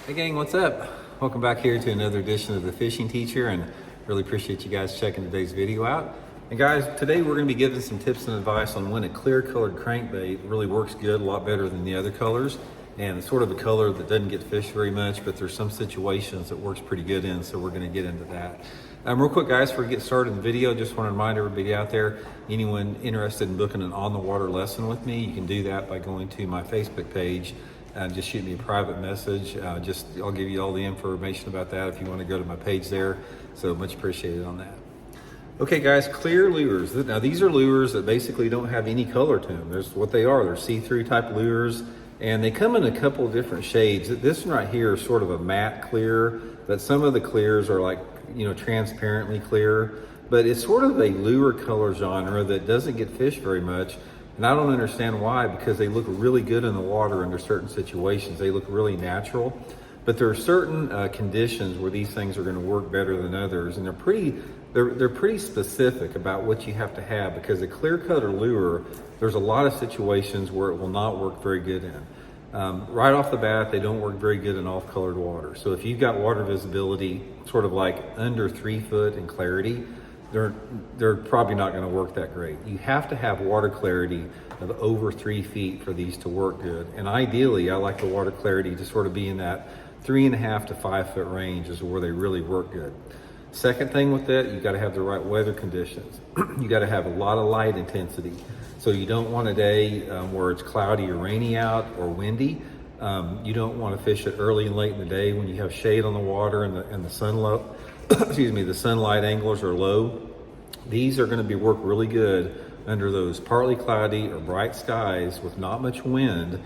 Hey gang, what's up? Welcome back here to another edition of The Fishing Teacher, and really appreciate you guys checking today's video out. And guys, today we're going to be giving some tips and advice on when a clear colored crankbait really works good, a lot better than the other colors. And it's sort of a color that doesn't get fished very much, but there's some situations that works pretty good in, so we're going to get into that. Real quick guys, before we get started in the video, just want to remind everybody out there, anyone interested in booking an on-the-water lesson with me, you can do that by going to my Facebook page. Just shoot me a private message. I'll give you all the information about that if you want to go to my page there. So much appreciated on that. Okay guys, clear lures. Now these are lures that basically don't have any color to them. There's what they are. They're see-through type lures, and they come in a couple of different shades. This one right here is sort of a matte clear, but some of the clears are like, transparently clear. But it's sort of a lure color genre that doesn't get fished very much. And I don't understand why, because they look really good in the water under certain situations. They look really natural, but there are certain conditions where these things are going to work better than others, and they're pretty specific about what you have to have, because a clear color lure, there's a lot of situations where it will not work very good in. Right off the bat, they don't work very good in off-colored water. So if you've got water visibility sort of like under 3 foot in clarity, they're probably not going to work that great. You have to have water clarity of over 3 feet for these to work good. And ideally, I like the water clarity to sort of be in that 3.5 to 5 foot range is where they really work good. Second thing with that, you got to have the right weather conditions. You got to have a lot of light intensity. So you don't want a day where it's cloudy or rainy out or windy. You don't want to fish it early and late in the day when you have shade on the water and the the sunlight angles are low. These are going to work really good under those partly cloudy or bright skies with not much wind,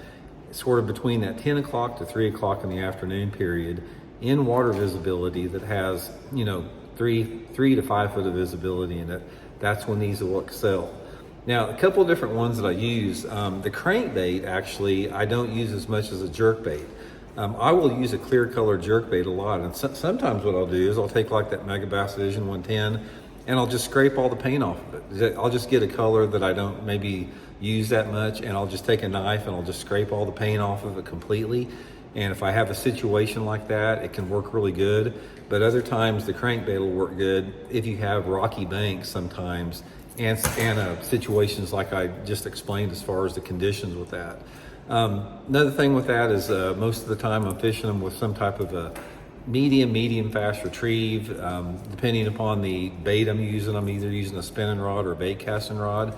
sort of between that 10 o'clock to 3 o'clock in the afternoon period, in water visibility that has 3 to 5 foot of visibility in it. That's when these will excel. Now, a couple of different ones that I use. The crankbait, actually, I don't use as much as a jerkbait. I will use a clear color jerkbait a lot, and sometimes what I'll do is I'll take like that Mega Bass Vision 110 and I'll just scrape all the paint off of it. I'll just get a color that I don't maybe use that much, and I'll just take a knife and I'll just scrape all the paint off of it completely. And if I have a situation like that, it can work really good. But other times the crankbait will work good if you have rocky banks sometimes, and situations like I just explained as far as the conditions with that. Another thing with that is most of the time I'm fishing them with some type of a medium fast retrieve. Depending upon the bait I'm either using a spinning rod or a bait casting rod.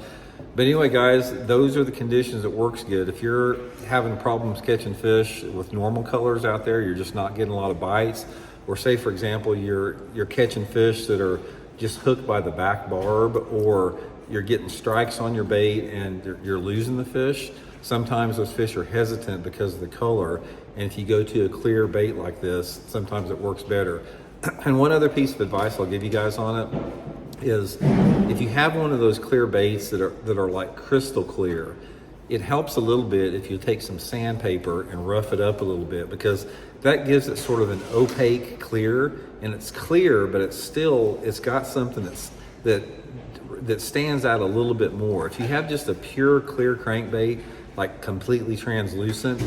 But anyway guys, those are the conditions that works good. If you're having problems catching fish with normal colors out there, you're just not getting a lot of bites, or say for example you're catching fish that are just hooked by the back barb, or you're getting strikes on your bait and you're losing the fish. Sometimes those fish are hesitant because of the color, and if you go to a clear bait like this, sometimes it works better. And one other piece of advice I'll give you guys on it is, if you have one of those clear baits that are like crystal clear, it helps a little bit if you take some sandpaper and rough it up a little bit, because that gives it sort of an opaque clear, and it's clear, but it's got something that stands out a little bit more. If you have just a pure clear crankbait, like completely translucent,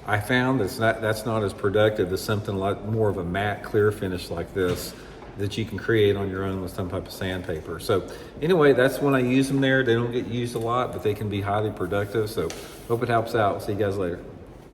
I found that's not as productive as something like more of a matte clear finish like this that you can create on your own with some type of sandpaper. So anyway, that's when I use them there. They don't get used a lot, but they can be highly productive. So hope it helps out. See you guys later.